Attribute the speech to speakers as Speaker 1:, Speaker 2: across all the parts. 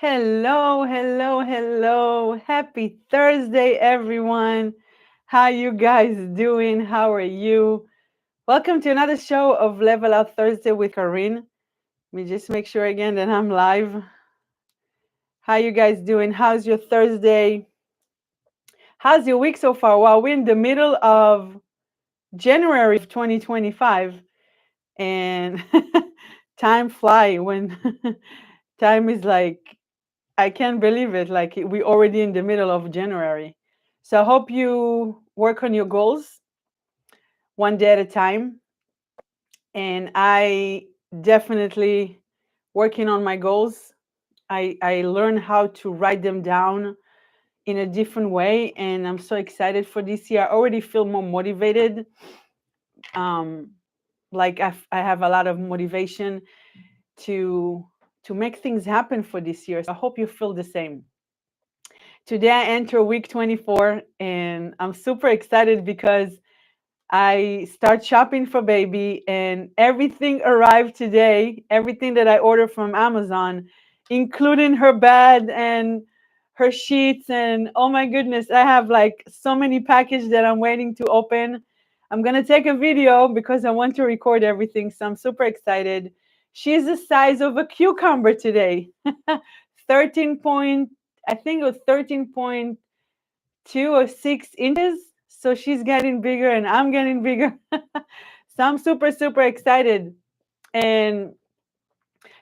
Speaker 1: Hello, hello, hello. Happy Thursday, everyone. How you guys doing? How are you? Welcome to another show of Level Out Thursday with Corinne. Let me just make sure again that I'm live. How you guys doing? How's your Thursday? How's your week so far? Well, we're in the middle of January of 2025 and time fly when time is like I can't believe it. Like we already in the middle of January. So I hope you work on your goals one day at a time. And I definitely working on my goals. I learned how to write them down in a different way. And I'm so excited for this year. I already feel more motivated. Um, like I have a lot of motivation to to make things happen for this year. So I hope you feel the same. Today I enter week 24 and I'm super excited because I start shopping for baby and everything arrived today. Everything that I ordered from Amazon, including her bed and her sheets and oh my goodness, I have like so many packages that I'm waiting to open. I'm going to take a video because I want to record everything, so I'm super excited. She's the size of a cucumber today. 13 point I think it was 13.2 or 6 inches. So she's getting bigger and I'm getting bigger. So I'm super, super excited. And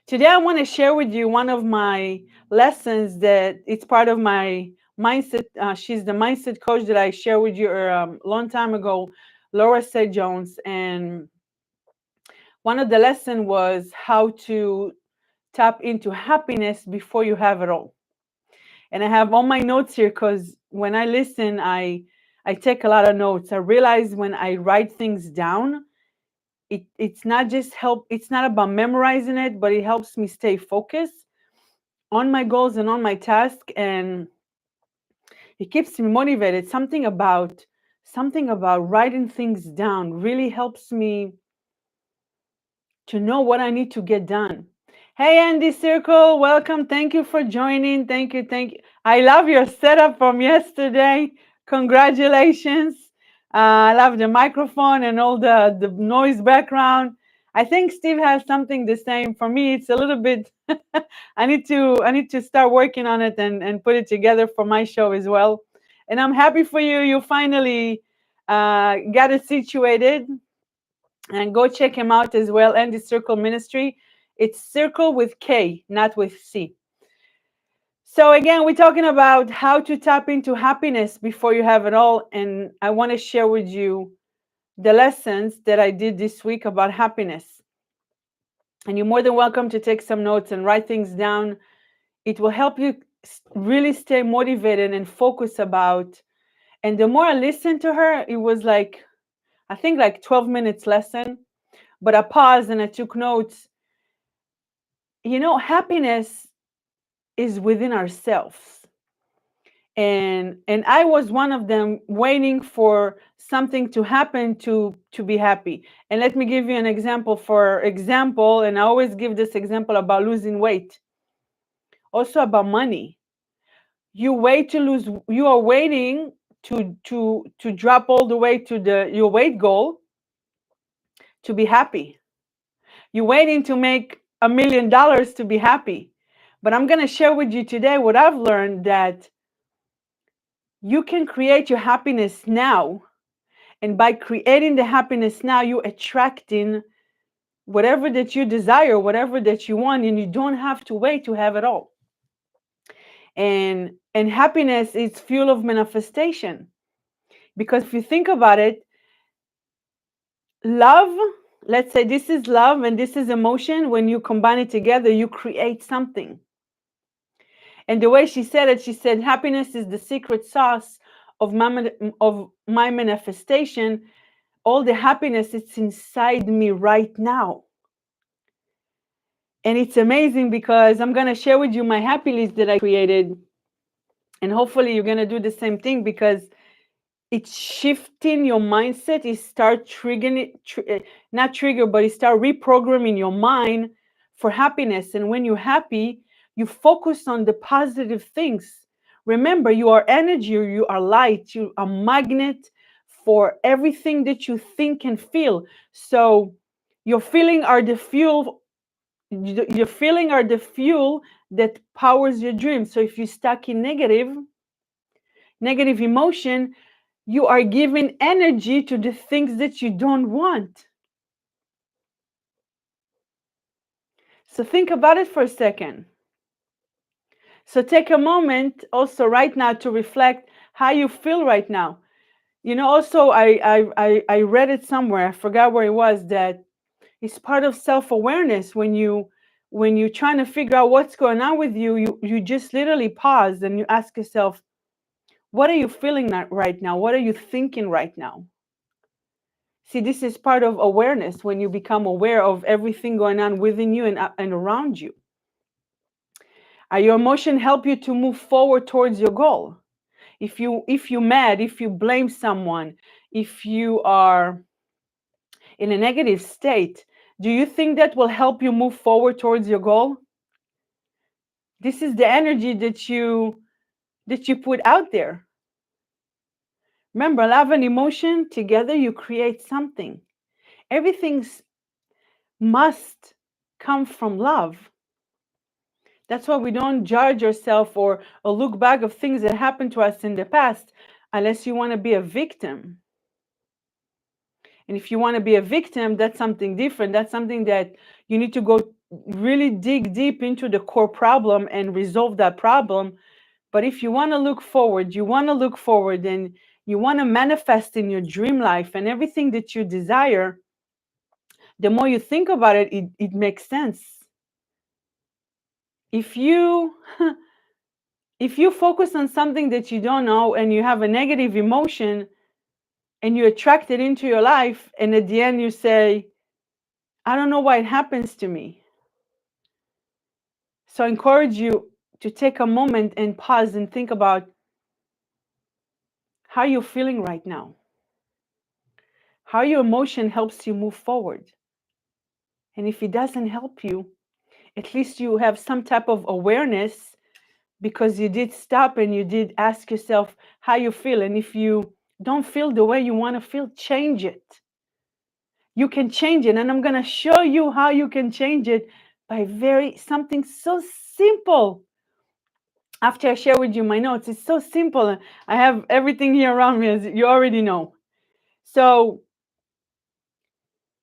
Speaker 1: today I want to share with you one of my lessons that it's part of my mindset. She's the mindset coach that I shared with you a long time ago, Laura Said Jones. And one of the lesson was how to tap into happiness before you have it all. And I have all my notes here because when I listen, I take a lot of notes. I realize when I write things down, it's not just help. It's not about memorizing it, but it helps me stay focused on my goals and on my task, and it keeps me motivated. Something about writing things down really helps me to know what I need to get done. Hey, Andy Circle, welcome. Thank you for joining. Thank you. Thank you. I love your setup from yesterday. Congratulations. I love the microphone and all the noise background. I think Steve has something the same. For me, it's a little bit I need to start working on it and put it together for my show as well. And I'm happy for you. You finally got it situated, and go check him out as well. And the Circle Ministry, it's Circle with K, not with C. So again, we're talking about how to tap into happiness before you have it all, and I want to share with you the lessons that I did this week about happiness. And you're more than welcome to take some notes and write things down. It will help you really stay motivated and focus about. And the more I listened to her, it was like, I think like 12 minutes lesson, but I paused and I took notes. Happiness is within ourselves. And I was one of them waiting for something to happen to be happy. And let me give you an example. For example, and I always give this example about losing weight, also about money. You are waiting to drop all the way to the your weight goal to be happy. You're waiting to make $1 million to be happy. But I'm going to share with you today what I've learned, that you can create your happiness now. And by creating the happiness now, you're attracting whatever that you desire, whatever that you want, and you don't have to wait to have it all. And happiness is fuel of manifestation. Because if you think about it, love, let's say this is love and this is emotion. When you combine it together, you create something. And the way she said it, she said, happiness is the secret sauce of my manifestation. All the happiness, it's inside me right now. And it's amazing because I'm going to share with you my happy list that I created. And hopefully you're going to do the same thing, because it's shifting your mindset. It start triggering it, not trigger, but it start reprogramming your mind for happiness. And when you're happy, You focus on the positive things. Remember, you are energy, you are light, you are a magnet for everything that you think and feel. So your feeling are the fuel. Your feeling are the fuel that powers your dream. So if you're stuck in negative emotion, you are giving energy to the things that you don't want. So think about it for a second. So take a moment also right now to reflect how you feel right now. Also I read it somewhere, I forgot where it was, that it's part of self-awareness. When you're trying to figure out what's going on with you, you just literally pause and you ask yourself, what are you feeling right now? What are you thinking right now? See, this is part of awareness, when you become aware of everything going on within you and around you. Are your emotion help you to move forward towards your goal? If you're mad, if you blame someone, if you are in a negative state, do you think that will help you move forward towards your goal? This is the energy that you put out there. Remember, love and emotion together, you create something. Everything must come from love. That's why we don't judge ourselves or look back of things that happened to us in the past, unless you want to be a victim. And if you want to be a victim, that's something different. That's something that you need to go really dig deep into the core problem and resolve that problem. But if you want to look forward, and you want to manifest in your dream life and everything that you desire, the more you think about it, it makes sense. If you if you focus on something that you don't know and you have a negative emotion and you attract it into your life, and at the end you say, I don't know why it happens to me. So I encourage you to take a moment and pause and think about how you're feeling right now, how your emotion helps you move forward. And if it doesn't help you, at least you have some type of awareness, because you did stop and you did ask yourself how you feel. And if you don't feel the way you want to feel, change it. You can change it. And I'm going to show you how you can change it by something so simple. After I share with you my notes, it's so simple. I have everything here around me, as you already know. So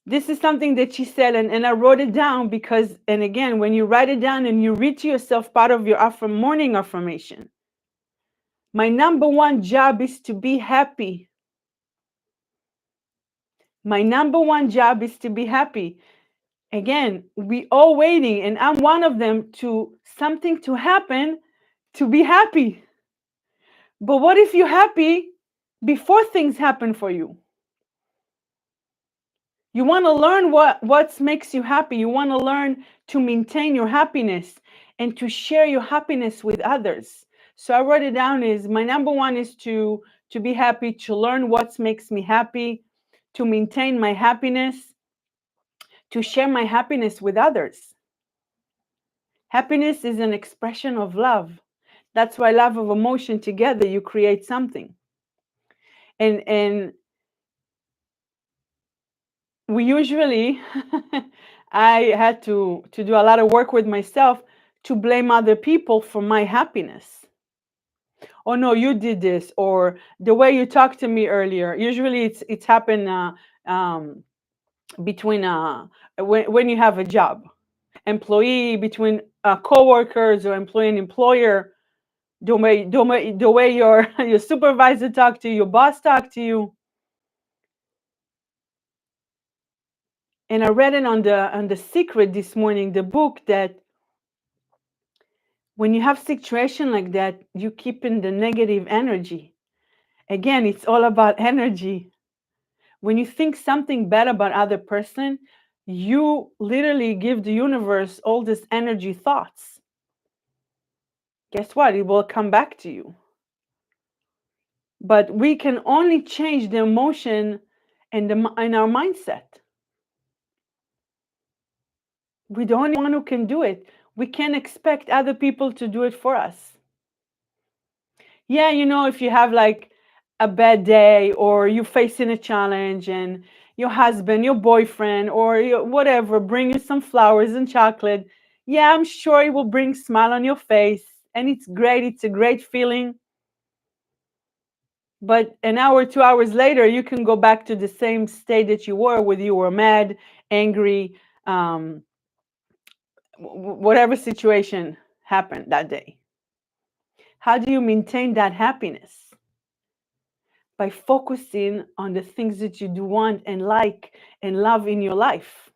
Speaker 1: this is something that she said, and I wrote it down because, and again, when you write it down and you read to yourself part of your morning affirmation, my number one job is to be happy. My number one job is to be happy. Again, we all waiting, and I'm one of them, to something to happen to be happy. But what if you're happy before things happen for you? You want to learn what makes you happy. You want to learn to maintain your happiness and to share your happiness with others. So I wrote it down, is my number one is to be happy, to learn what makes me happy, to maintain my happiness, to share my happiness with others. Happiness is an expression of love. That's why love of emotion together, you create something. And we usually I had to do a lot of work with myself to blame other people for my happiness. Oh no, you did this, or the way you talked to me earlier. Usually it's happened between when you have a job, employee, between co-workers, or employee and employer. The way your your supervisor talk to you, your boss talk to you. And I read it on the Secret this morning, the book, that when you have situation like that, you keep in the negative energy. Again, it's all about energy. When you think something bad about other person, you literally give the universe all this energy thoughts. Guess what? It will come back to you. But we can only change the emotion and our mindset. We're the only one who can do it. We can't expect other people to do it for us. Yeah, if you have like a bad day or you're facing a challenge and your husband, your boyfriend, or your whatever bring you some flowers and chocolate, yeah, I'm sure it will bring smile on your face and it's great. It's a great feeling. But an hour, 2 hours later, you can go back to the same state that you were, whether you were mad, angry, um, whatever situation happened that day. How do you maintain that happiness? By focusing on the things that you do want and like and love in your life.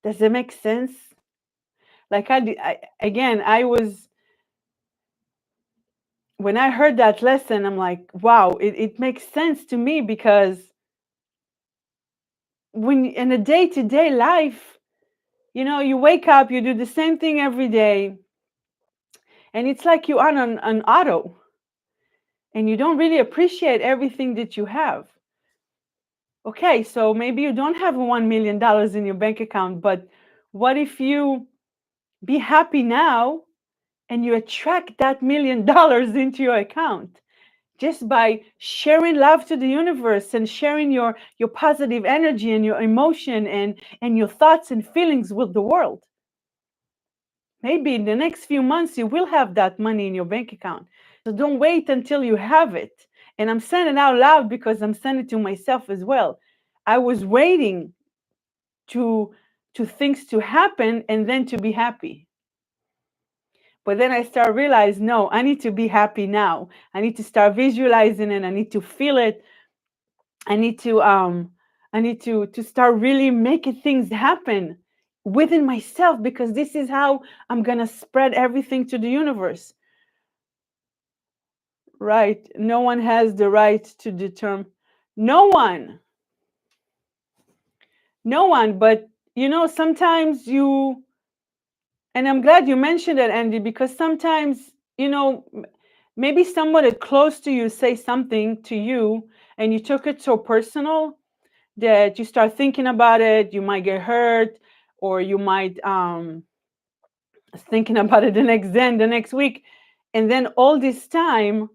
Speaker 1: Does it make sense? Like again, I was when I heard that lesson, I'm like, wow, it makes sense to me because when in a day-to-day life, you wake up, you do the same thing every day, and it's like you are on an auto, and you don't really appreciate everything that you have. Okay, so maybe you don't have $1 million in your bank account, but what if you be happy now and you attract that $1 million into your account just by sharing love to the universe and sharing your positive energy and your emotion and your thoughts and feelings with the world? Maybe in the next few months you will have that money in your bank account. So don't wait until you have it. And I'm saying it out loud because I'm saying it to myself as well. I was waiting to things to happen and then to be happy. But then I start realize, no, I need to be happy now. I need to start visualizing it. I need to feel it. I need to start really making things happen within myself, because this is how I'm gonna spread everything to the universe. Right. No one has the right to determine. No one. No one. But sometimes and I'm glad you mentioned it, Andy, because sometimes, maybe someone that close to you say something to you and you took it so personal that you start thinking about it, you might get hurt, or you might thinking about it the next day, the next week. And then all this time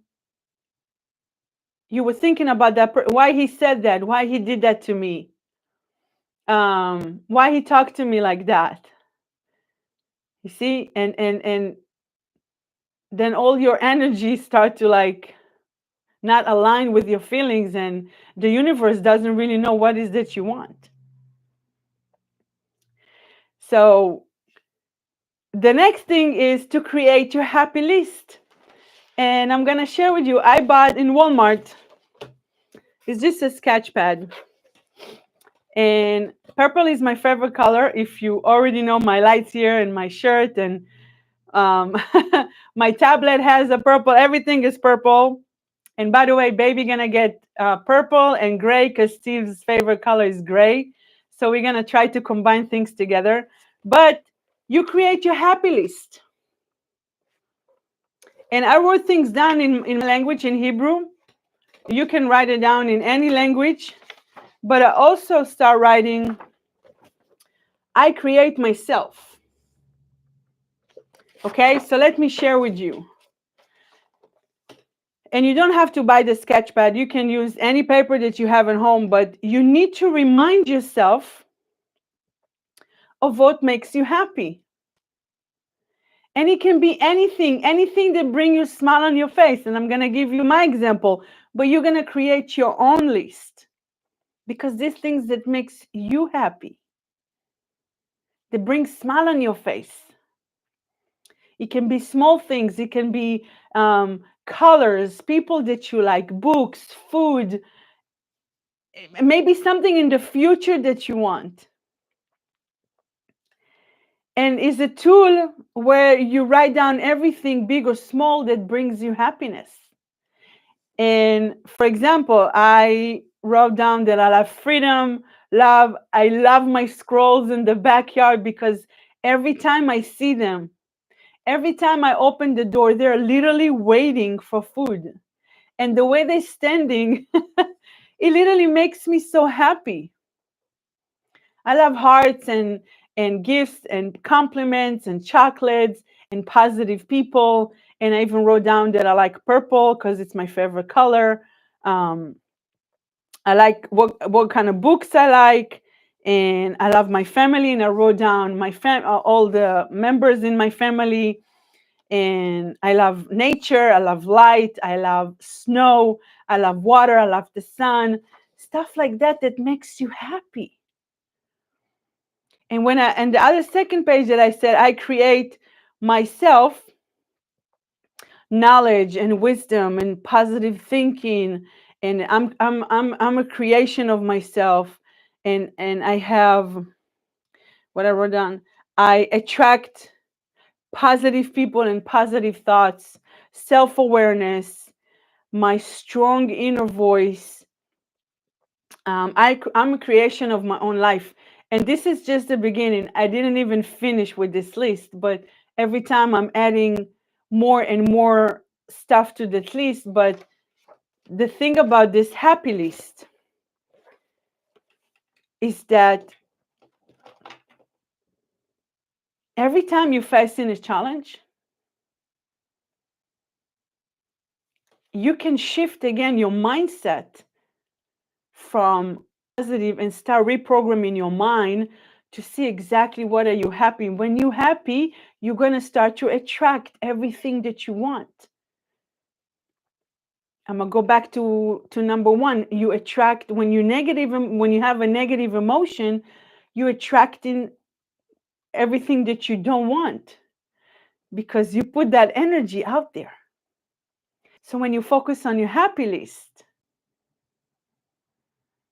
Speaker 1: you were thinking about why he said that, why he did that to me, why he talked to me like that. You see, and then all your energy start to like not align with your feelings, and the universe doesn't really know what is that you want. So the next thing is to create your happy list. And I'm gonna share with you, I bought in Walmart, it's just a sketch pad. And purple is my favorite color. If you already know my lights here and my shirt, and my tablet has a purple, everything is purple. And by the way, baby gonna get purple and gray because Steve's favorite color is gray. So we're gonna try to combine things together. But you create your happy list. And I wrote things down in language, in Hebrew. You can write it down in any language. But I also start writing, I create myself. Okay, so let me share with you. And you don't have to buy the sketch pad. You can use any paper that you have at home, but you need to remind yourself of what makes you happy. And it can be anything that brings you a smile on your face. And I'm going to give you my example, but you're going to create your own list, because these things that makes you happy, that brings smile on your face. It can be small things. It can be colors, people that you like, books, food, maybe something in the future that you want. And it's a tool where you write down everything big or small that brings you happiness. And for example, I wrote down that I love freedom, I love my squirrels in the backyard, because every time I see them, every time I open the door, they're literally waiting for food. And the way they're standing, it literally makes me so happy. I love hearts, and and gifts and compliments and chocolates and positive people. And I even wrote down that I like purple because it's my favorite color. Um, I like what kind of books I like, and I love my family. And I wrote down all the members in my family, and I love nature. I love light. I love snow. I love water. I love the sun. Stuff like that that makes you happy. And the other second page that I said, I create myself knowledge and wisdom and positive thinking, and I'm a creation of myself, and I have what I wrote down. I attract positive people and positive thoughts, self-awareness, my strong inner voice. I'm a creation of my own life. And this is just the beginning. I didn't even finish with this list, but every time I'm adding more and more stuff to that list. But the thing about this happy list is that every time you face in a challenge, you can shift again your mindset from positive and start reprogramming your mind to see exactly what are you happy. When you're happy, you're going to start to attract everything that you want. I'm going to go back to number one. You attract when you negative, when you have a negative emotion, you're attracting everything that you don't want because you put that energy out there. So when you focus on your happy list,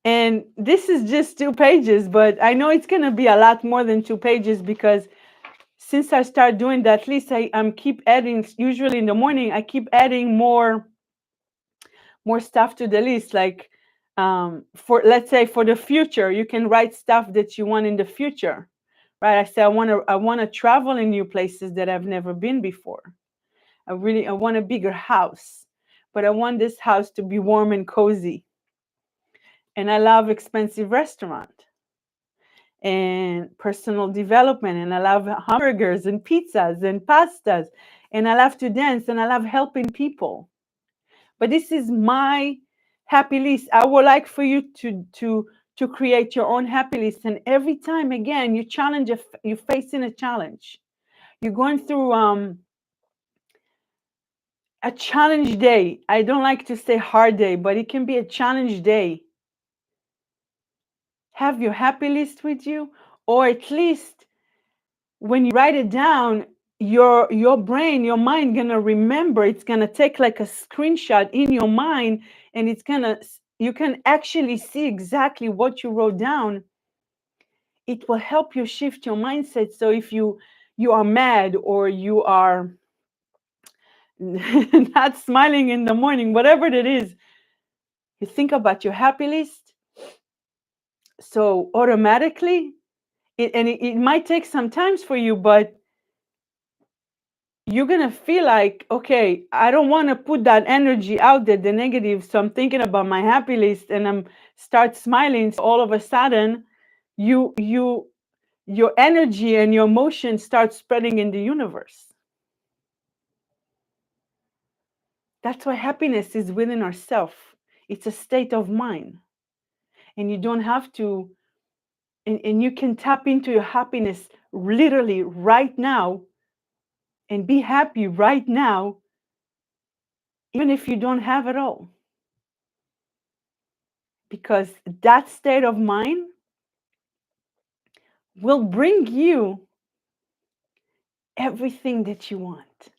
Speaker 1: and this is just 2 pages, but I know it's going to be a lot more than 2 pages because since I start doing that list, I'm keep adding, usually in the morning, I keep adding more stuff to the list. Like for, let's say, for the future, you can write stuff that you want in the future, right? I say I want to travel in new places that I've never been before. I want a bigger house, but I want this house to be warm and cozy. And I love expensive restaurant and personal development, and I love hamburgers and pizzas and pastas, and I love to dance, and I love helping people. But this is my happy list. I would like for you to create your own happy list, and every time again you're facing a challenge, you're going through a challenge day. I don't like to say hard day, but it can be a challenge day. Have your happy list with you, or at least when you write it down, your brain, your mind gonna remember. It's gonna take like a screenshot in your mind, and you can actually see exactly what you wrote down. It will help you shift your mindset. So if you are mad, or you are not smiling in the morning, whatever it is, you think about your happy list. So automatically, it might take some times for you, but you're gonna feel like, okay, I don't want to put that energy out there, the negative. So I'm thinking about my happy list, and I'm start smiling. So all of a sudden, you your energy and your emotion start spreading in the universe. That's why happiness is within ourselves. It's a state of mind, and you don't have to. And you can tap into your happiness literally right now, and be happy right now, even if you don't have it all. Because that state of mind will bring you everything that you want.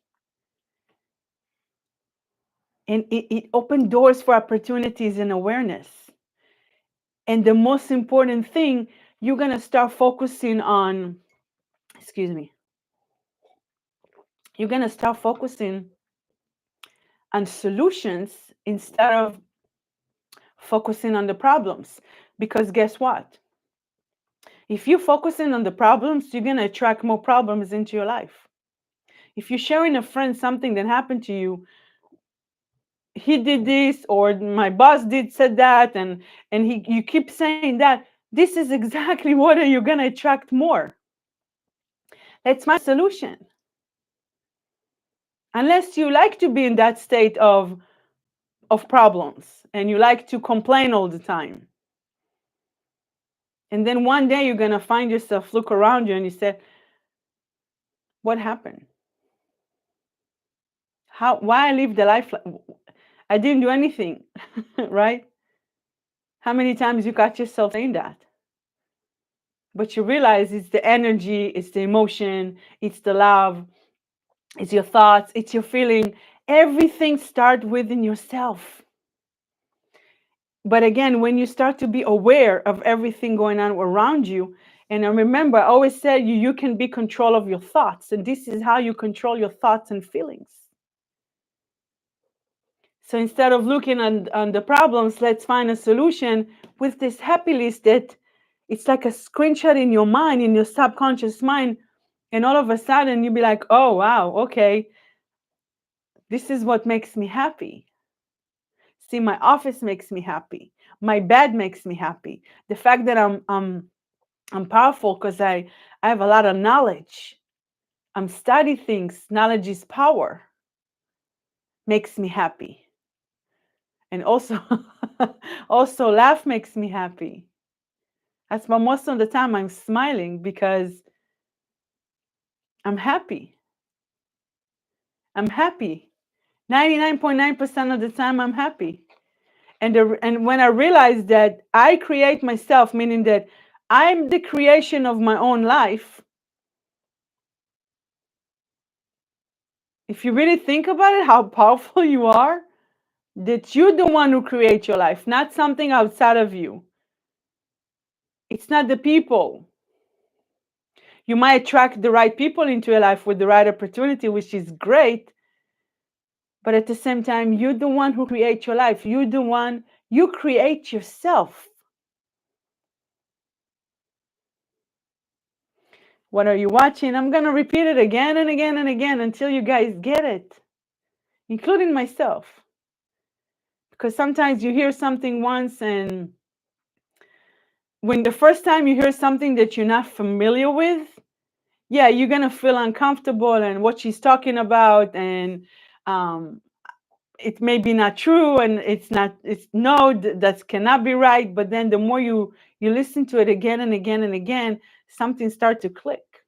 Speaker 1: And it opens doors for opportunities and awareness. And the most important thing, you're going to start focusing on, excuse me, you're going to start focusing on solutions instead of focusing on the problems. Because guess what? If you're focusing on the problems, you're going to attract more problems into your life. If you're sharing a friend something that happened to you, he did this, or my boss did said that, and you keep saying that, this is exactly what you're going to attract more. Let's find a solution. Unless you like to be in that state of problems and you like to complain all the time. And then one day you're going to find yourself look around you and you say, what happened? Why I live the life I didn't do anything, right? How many times you got yourself saying that? But you realize it's the energy, it's the emotion, it's the love, it's your thoughts, it's your feeling. Everything starts within yourself. But again, when you start to be aware of everything going on around you, and I remember I always said you can be control of your thoughts, and this is how you control your thoughts and feelings. So instead of looking on the problems, let's find a solution with this happy list that it's like a screenshot in your mind, in your subconscious mind. And all of a sudden you'll be like, oh, wow, okay, this is what makes me happy. See, my office makes me happy. My bed makes me happy. The fact that I'm powerful because I have a lot of knowledge. I'm study things. Knowledge is power. Makes me happy. And also, also laugh makes me happy. That's why most of the time I'm smiling because I'm happy. I'm happy. 99.9% of the time I'm happy. And when I realize that I create myself, meaning that I'm the creation of my own life, if you really think about it, how powerful you are, that you're the one who creates your life, not something outside of you. It's not the people. You might attract the right people into your life with the right opportunity, which is great. But at the same time, you're the one who creates your life. You're the one, you create yourself. What are you watching? I'm going to repeat it again and again and again until you guys get it, including myself. Because sometimes you hear something once, and when the first time you hear something that you're not familiar with, yeah, you're going to feel uncomfortable and what she's talking about, and it may be not true, and it's no, that cannot be right. But then the more you listen to it again and again and again, something starts to click.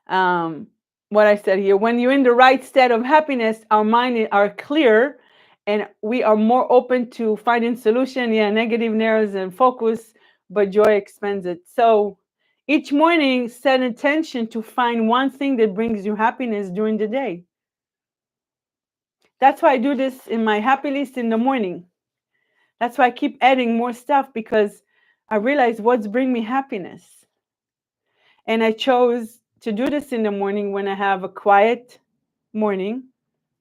Speaker 1: What I said here, when you're in the right state of happiness, our mind are clear and we are more open to finding solution. Yeah, negative narrows and focus, but joy expands it. So each morning, set intention to find one thing that brings you happiness during the day. That's why I do this in my happy list in the morning. That's why I keep adding more stuff, because I realize what's bring me happiness. And I chose to do this in the morning when I have a quiet morning,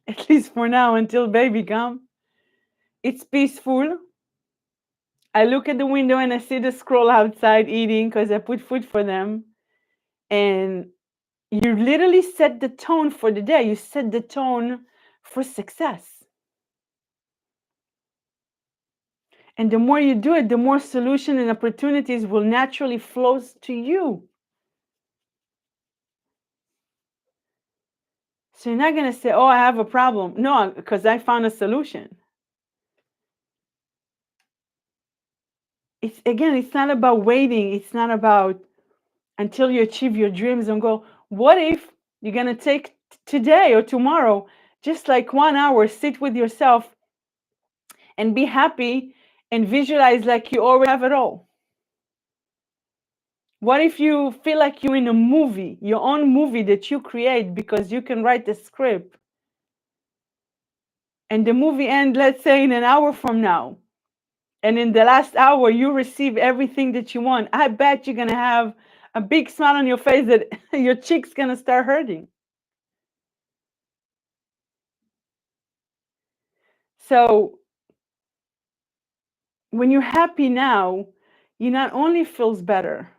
Speaker 1: at least for now until baby come. It's peaceful. I look at the window and I see the squirrel outside eating because I put food for them. And you literally set the tone for the day. You set the tone for success. And the more you do it, the more solution and opportunities will naturally flow to you. So you're not going to say, oh, I have a problem. No, because I found a solution. It's not about waiting. It's not about until you achieve your dreams and go, what if you're going to take today or tomorrow, just like 1 hour, sit with yourself and be happy and visualize like you already have it all? What if you feel like you're in a movie, your own movie that you create because you can write the script? And the movie ends, let's say, in an hour from now. And in the last hour, you receive everything that you want. I bet you're going to have a big smile on your face that your cheek's going to start hurting. So when you're happy now, you not only feels better,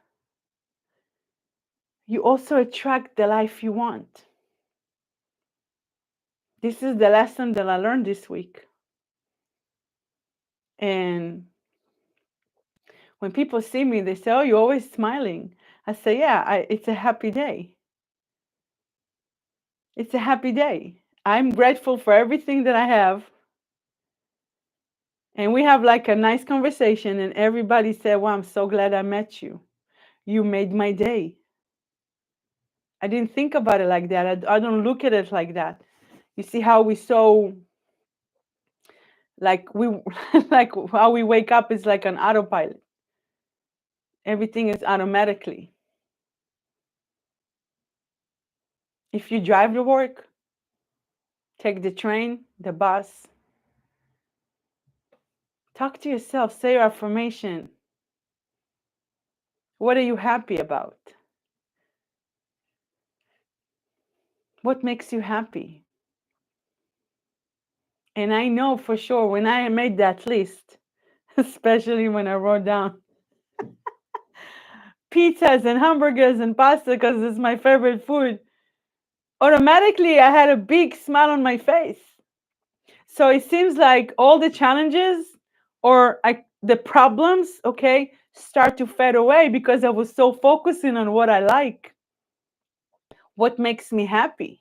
Speaker 1: you also attract the life you want. This is the lesson that I learned this week. And when people see me, they say, oh, you're always smiling. I say, yeah, it's a happy day. It's a happy day. I'm grateful for everything that I have. And we have like a nice conversation, and everybody said, well, I'm so glad I met you. You made my day. I didn't think about it like that. I don't look at it like that. You see how we so like we like how we wake up is like an autopilot. Everything is automatically. If you drive to work, take the train, the bus, talk to yourself, say your affirmation. What are you happy about? What makes you happy? And I know for sure when I made that list, especially when I wrote down pizzas and hamburgers and pasta because it's my favorite food, automatically I had a big smile on my face. So it seems like all the challenges or the problems, okay, start to fade away because I was so focusing on what I like, what makes me happy.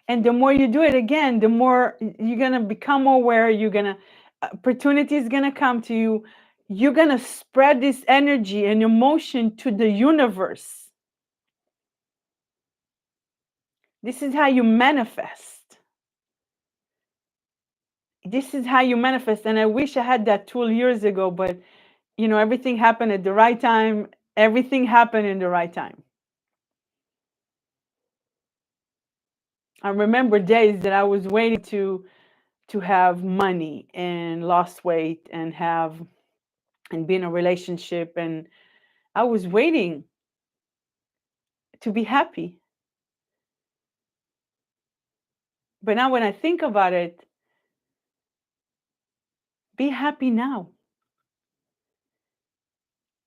Speaker 1: And the more you do it again, the more you're going to become aware, you're going to opportunity is going to come to you. You're going to spread this energy and emotion to the universe. This is how you manifest. This is how you manifest. And I wish I had that tool years ago, but everything happened at the right time. Everything happened in the right time. I remember days that I was waiting to have money and lost weight and be in a relationship, and I was waiting to be happy. But now when I think about it, be happy now.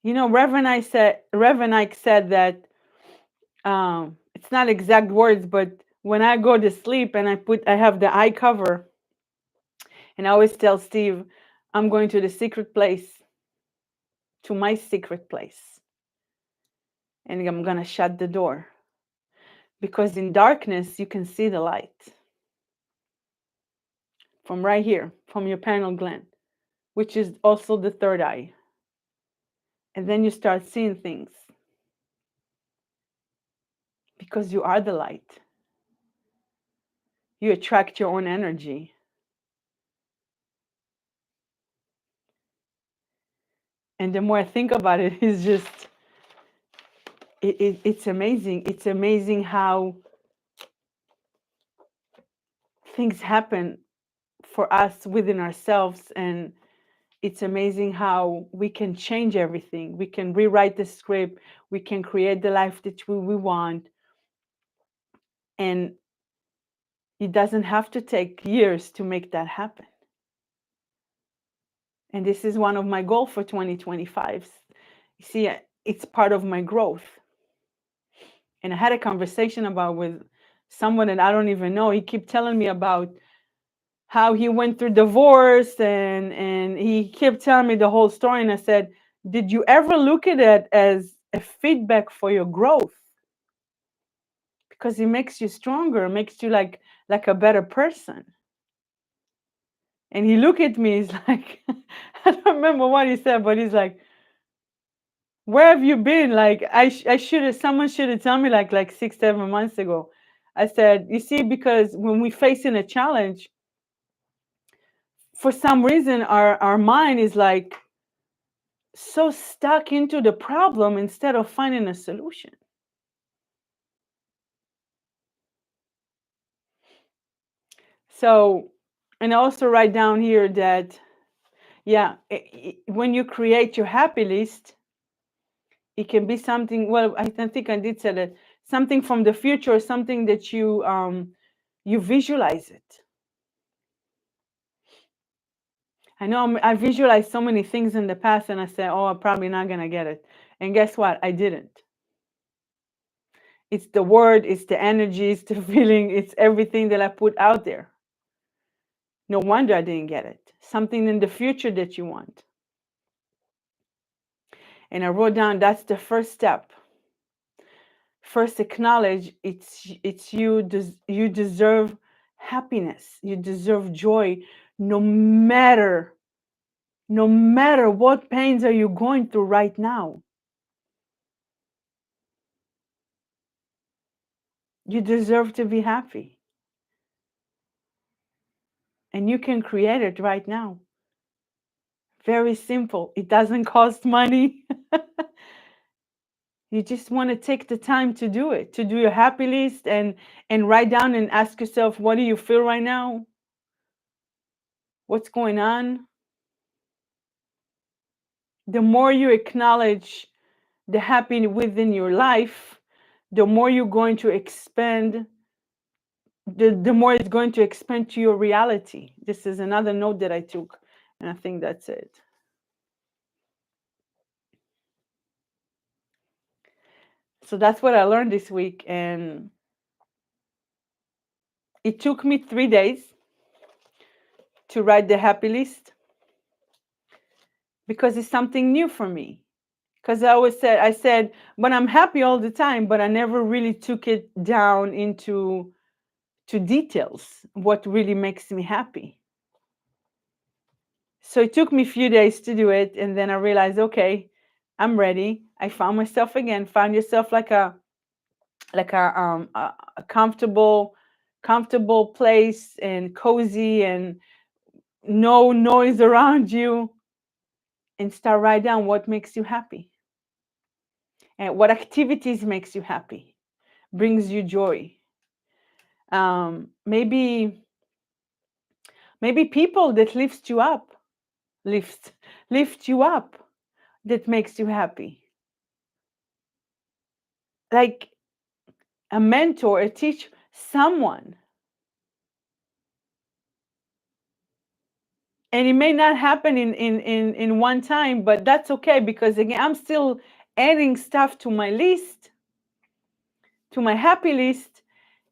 Speaker 1: Reverend Ike said that it's not exact words, but when I go to sleep and I have the eye cover, and I always tell Steve, I'm going to the secret place, to my secret place, and I'm gonna shut the door because in darkness you can see the light from right here, from your pineal gland, which is also the third eye, and then you start seeing things because you are the light. You attract your own energy. And the more I think about it, it's just, it's amazing. It's amazing how things happen for us within ourselves. And it's amazing how we can change everything. We can rewrite the script. We can create the life that we want. And it doesn't have to take years to make that happen. And this is one of my goals for 2025. You see, it's part of my growth. And I had a conversation about with someone that I don't even know. He kept telling me about how he went through divorce, and he kept telling me the whole story. And I said, did you ever look at it as a feedback for your growth? Because it makes you stronger, it makes you like a better person. And he looked at me, he's like, I don't remember what he said, but he's like, where have you been? Like I should have, someone should have told me like 6-7 months ago. I said, you see, because when we facing a challenge, for some reason our mind is like so stuck into the problem instead of finding a solution. So, and I also write down here that, yeah, when you create your happy list, it can be something, well, I think I did say that, something from the future, something that you visualize it. I know I visualized so many things in the past, and I said, oh, I'm probably not going to get it. And guess what? I didn't. It's the word, it's the energy, it's the feeling, it's everything that I put out there. No wonder I didn't get it. Something in the future that you want. And I wrote down that's the first step. First, acknowledge it's you. You deserve happiness. You deserve joy, no matter no matter what pains are you going through right now. You deserve to be happy, and you can create it right now. Very simple. It doesn't cost money. You just want to take the time to do it, to do your happy list and write down and ask yourself, what do you feel right now? What's going on? The more you acknowledge the happiness within your life, the more you're going to expand, the more it's going to expand to your reality. This is another note that I took, and I think that's it. So that's what I learned this week, and it took me 3 days to write the happy list because it's something new for me. Because I said, but I'm happy all the time, but I never really took it down into to details, what really makes me happy. So it took me a few days to do it, and then I realized, okay, I'm ready. I found myself again. Find yourself like a comfortable place and cozy and no noise around you, and start write down what makes you happy and what activities makes you happy, brings you joy. Maybe people that lift lift you up, that makes you happy, like a mentor, a teacher, someone. And it may not happen in one time, but that's okay, because again, I'm still adding stuff to my list, to my happy list.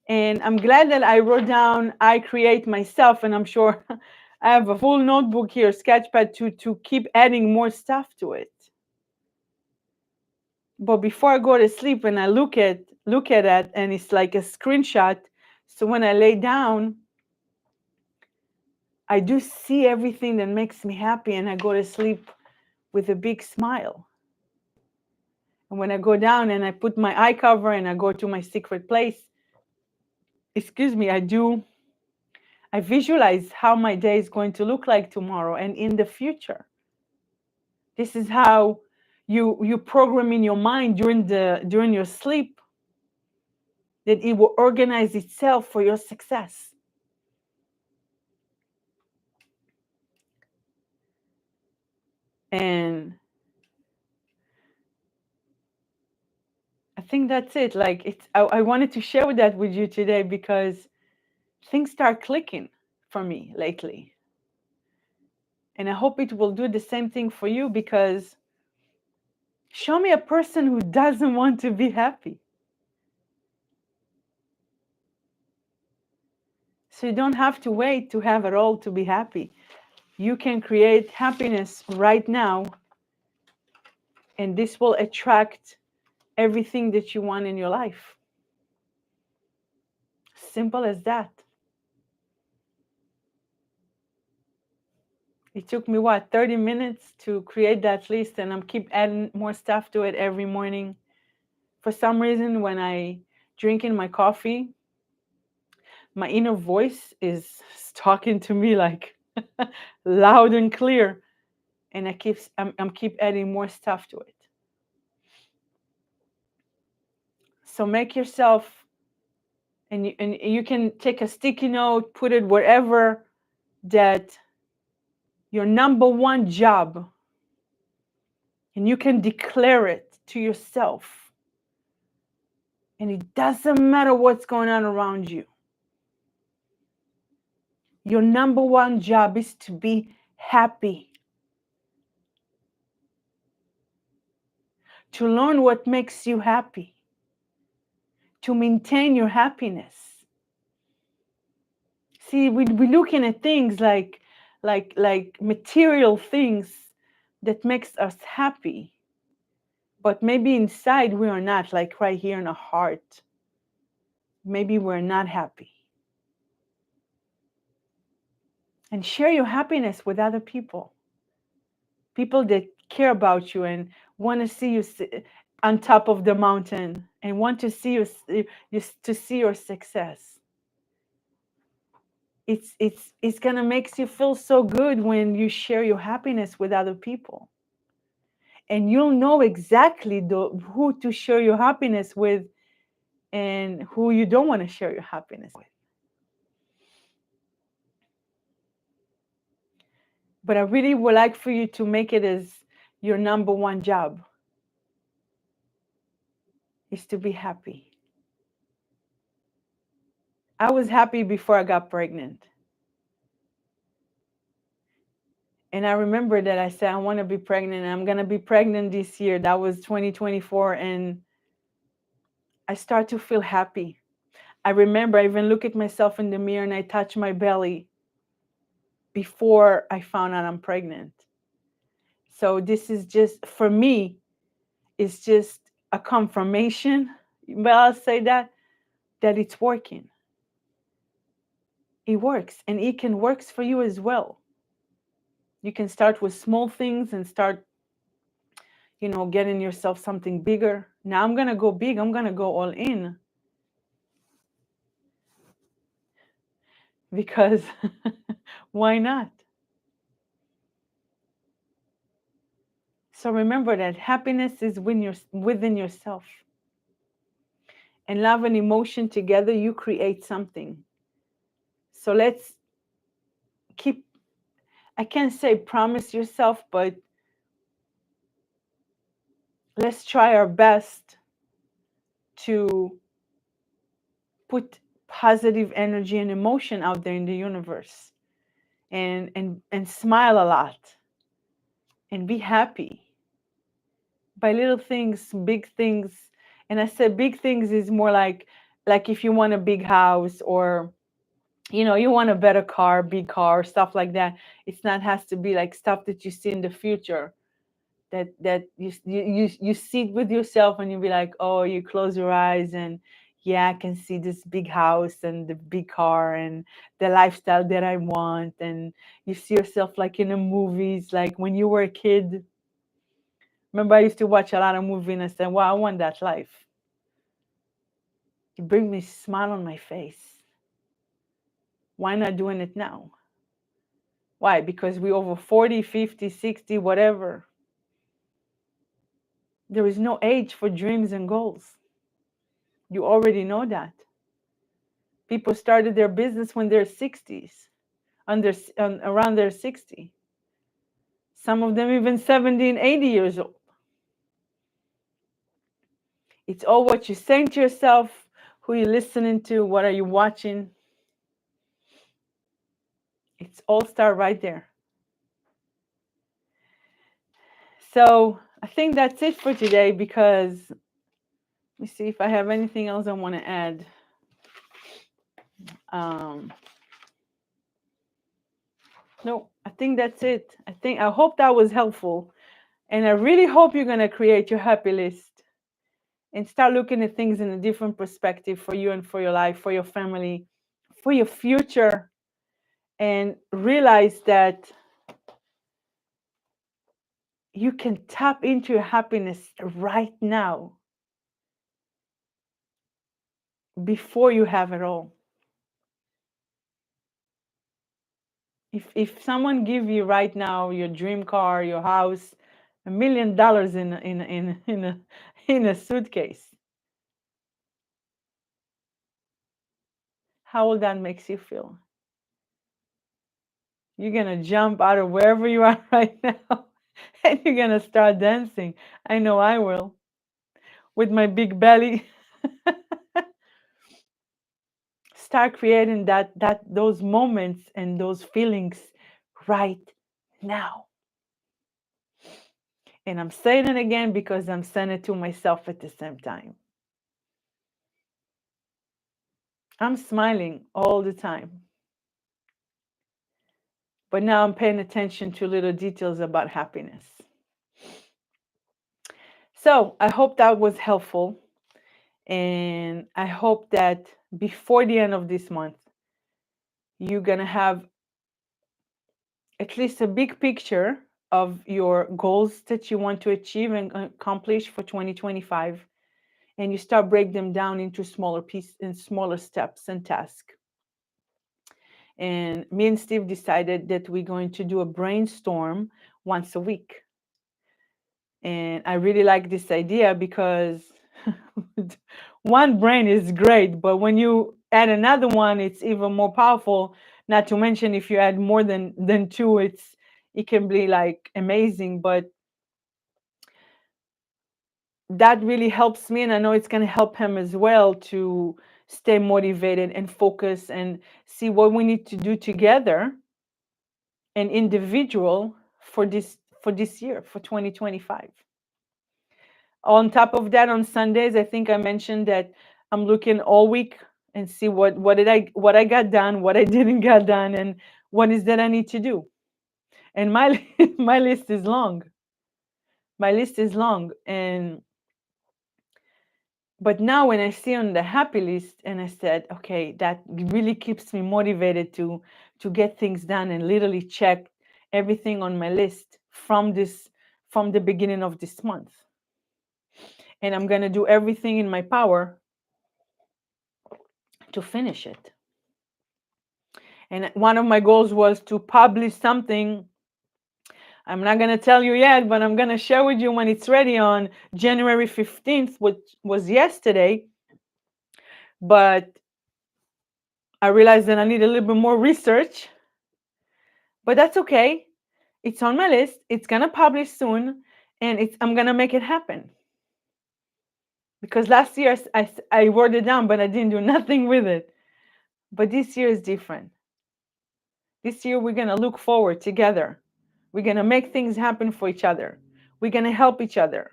Speaker 1: And I'm glad that I wrote down, I create myself, and I'm sure I have a full notebook here, sketchpad, to keep adding more stuff to it. But before I go to sleep, and I look at it, and it's like a screenshot. So when I lay down, I do see everything that makes me happy, and I go to sleep with a big smile. And when I go down and I put my eye cover and I go to my secret place, excuse me, I visualize how my day is going to look like tomorrow and in the future. This is how you program in your mind during your sleep, that it will organize itself for your success. And I think that's it. Like I wanted to share that with you today because things start clicking for me lately. And I hope it will do the same thing for you, because show me a person who doesn't want to be happy. So you don't have to wait to have it all to be happy. You can create happiness right now, and this will attract everything that you want in your life. Simple as that. It took me 30 minutes to create that list, and I'm keep adding more stuff to it every morning. For some reason, when I drink in my coffee, my inner voice is talking to me like loud and clear, and I'm keep adding more stuff to it. So make yourself, and you can take a sticky note, put it wherever, that your number one job, and you can declare it to yourself, and it doesn't matter what's going on around you. Your number one job is to be happy, to learn what makes you happy, to maintain your happiness. See, we're looking at things like material things that makes us happy. But maybe inside we are not, like right here in our heart. Maybe we're not happy. And share your happiness with other people. People that care about you and want to see you on top of the mountain and want to see you to see your success. It's gonna make you feel so good when you share your happiness with other people, and you'll know exactly who to share your happiness with and who you don't want to share your happiness with. But I really would like for you to make it as your number one job is to be happy. I was happy before I got pregnant. And I remember that I said, I want to be pregnant. And I'm going to be pregnant this year. That was 2024. And I start to feel happy. I remember I even look at myself in the mirror and I touch my belly before I found out I'm pregnant. So this is just, for me, it's just a confirmation. But I'll say that it's working. It works. And it can work for you as well. You can start with small things and start, getting yourself something bigger. Now I'm going to go big. I'm going to go all in. Because why not? So remember that happiness is within yourself. And love and emotion together, you create something. So let's keep, I can't say promise yourself, but let's try our best to put positive energy and emotion out there in the universe, and smile a lot and be happy by little things, big things. And I said big things is more like if you want a big house, or you want a better car, big car, stuff like that. It's not has to be like stuff that you see in the future, that you sit with yourself and you be like, oh, you close your eyes and yeah, I can see this big house and the big car and the lifestyle that I want. And you see yourself like in the movies, like when you were a kid. Remember, I used to watch a lot of movies and I said, wow, I want that life. It brings me a smile on my face. Why not doing it now? Why? Because we over 40, 50, 60, whatever. There is no age for dreams and goals. You already know that. People started their business when they're 60s, around their 60. Some of them even 70 and 80 years old. It's all what you're saying to yourself, who you're listening to, what are you watching. It's all start right there. So I think that's it for today, because let me see if I have anything else I want to add. No, I think that's it. I hope that was helpful. And I really hope you're going to create your happy list and start looking at things in a different perspective for you and for your life, for your family, for your future, and realize that you can tap into your happiness right now before you have it all. If someone give you right now your dream car, your house, $1 million in a suitcase, how will that makes you feel? You're gonna jump out of wherever you are right now and you're gonna start dancing. I know I will, with my big belly. Start creating those moments and those feelings right now. And I'm saying it again because I'm saying it to myself at the same time. I'm smiling all the time. But now I'm paying attention to little details about happiness. So I hope that was helpful. And I hope that before the end of this month, you're going to have at least a big picture of your goals that you want to achieve and accomplish for 2025. And you start break them down into smaller pieces and smaller steps and tasks. And me and Steve decided that we're going to do a brainstorm once a week. And I really like this idea because one brain is great, but when you add another one, it's even more powerful. Not to mention if you add more than two, it can be like amazing. But that really helps me, and I know it's going to help him as well to stay motivated and focus and see what we need to do together and individual for this year, for 2025. On top of that, on Sundays, I think I mentioned that I'm looking all week and see what I got done, what I didn't get done, and what is that I need to do. And my my list is long. My list is long, and but now when I see on the happy list, and I said, okay, that really keeps me motivated to get things done and literally check everything on my list from the beginning of this month. And I'm gonna do everything in my power to finish it. And one of my goals was to publish something. I'm not going to tell you yet, but I'm going to share with you when it's ready on January 15th, which was yesterday. But I realized that I need a little bit more research. But that's okay. It's on my list. It's going to publish soon. And I'm going to make it happen. Because last year I wrote it down, but I didn't do nothing with it. But this year is different. This year we're going to look forward together. We're going to make things happen for each other. We're going to help each other.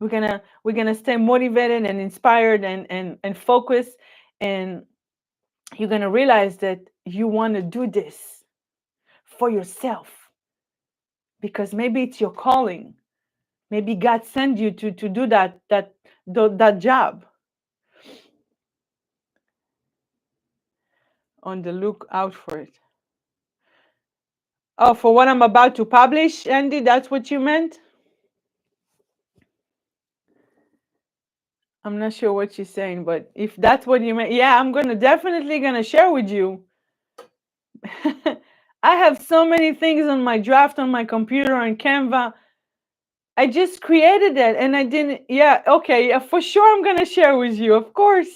Speaker 1: We're gonna stay motivated and inspired and focused, and you're gonna realize that you want to do this for yourself because maybe it's your calling. Maybe God sent you to do that job. On the lookout for it. Oh, for what I'm about to publish, Andy, that's what you meant? I'm not sure what you're saying, but if that's what you meant, yeah, I'm definitely gonna share with you. I have so many things on my draft on my computer on Canva. I just created it and I didn't. Yeah, okay, yeah, for sure I'm gonna share with you, of course.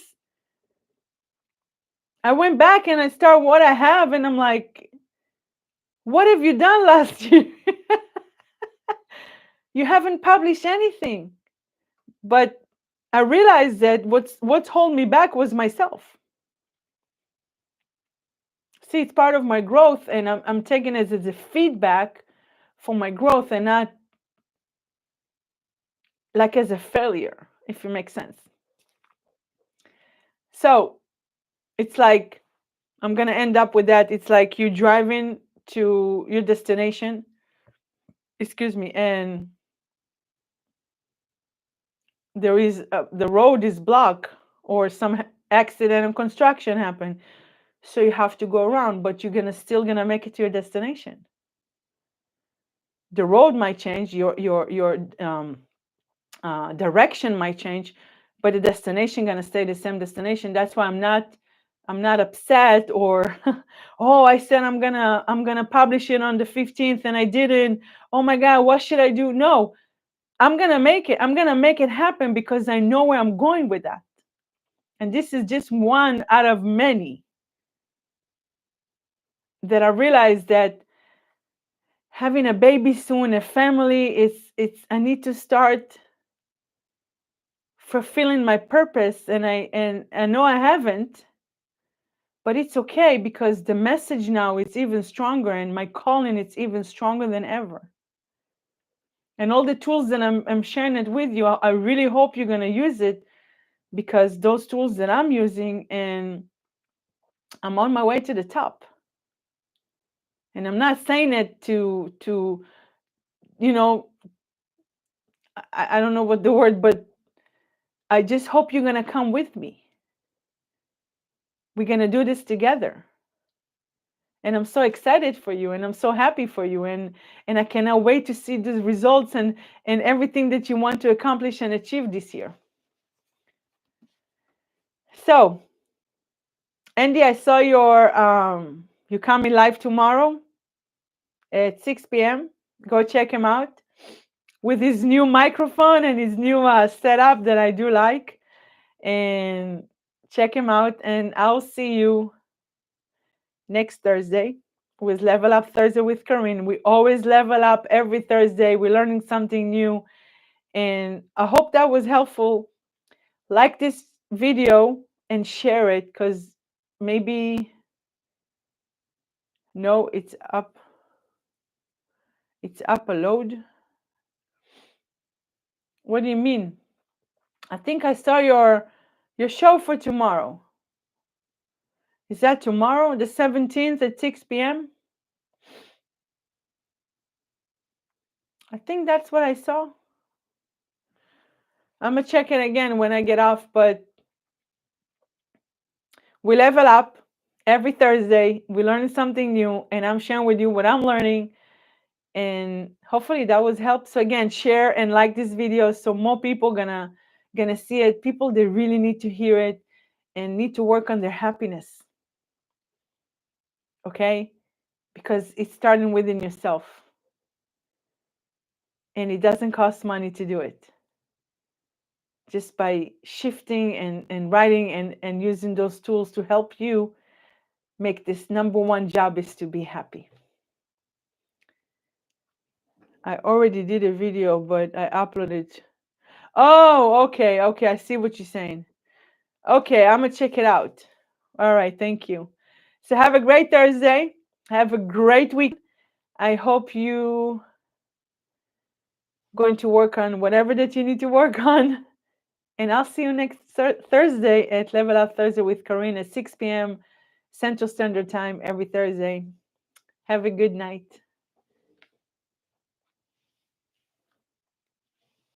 Speaker 1: I went back and I start what I have, and I'm like, what have you done last year? You haven't published anything. But I realized that what's holding me back was myself. See, it's part of my growth, and I'm taking it as a feedback for my growth and not like as a failure, if it makes sense. So it's like I'm gonna end up with that. It's like you driving to your destination, excuse me, and the road is blocked or some accident and construction happened, so you have to go around, but you're still gonna make it to your destination. The road might change, your direction might change, but the destination gonna stay the same destination. That's why I'm not upset or oh, I said I'm gonna publish it on the 15th and I didn't. Oh my God, what should I do? No, I'm gonna make it. I'm gonna make it happen because I know where I'm going with that. And this is just one out of many that I realized that having a baby soon, a family, it's I need to start fulfilling my purpose, and I know I haven't, but it's okay because the message now is even stronger and my calling is even stronger than ever. And all the tools that I'm sharing it with you, I really hope you're going to use it because those tools that I'm using, and I'm on my way to the top. And I'm not saying it to you know I don't know what the word, but I just hope you're gonna come with me. We're gonna do this together. And I'm so excited for you, and I'm so happy for you, and I cannot wait to see the results and everything that you want to accomplish and achieve this year. So, Andy, I saw you coming live tomorrow at 6 p.m. Go check him out with his new microphone and his new setup that I do like. And check him out. And I'll see you next Thursday with Level Up Thursday with Corinne. We always level up every Thursday. We're learning something new. And I hope that was helpful. Like this video and share it, because maybe, no, it's up. It's up a load. What do you mean? I think I saw your show for tomorrow. Is that tomorrow, the 17th at 6 p.m.? I think that's what I saw. I'm gonna check it again when I get off, but we level up every Thursday. We learn something new, and I'm sharing with you what I'm learning, and hopefully that was help. So again, share and like this video so more people gonna see it. People that really need to hear it and need to work on their happiness. Okay? Because it's starting within yourself. And it doesn't cost money to do it. Just by shifting and writing and using those tools to help you make this number one job is to be happy. I already did a video, but I uploaded. Oh, okay, okay. I see what you're saying. Okay, I'm gonna check it out. All right, thank you. So have a great Thursday. Have a great week. I hope you going to work on whatever that you need to work on. And I'll see you next Thursday at Level Up Thursday with Corinne at 6 p.m. Central Standard Time every Thursday. Have a good night.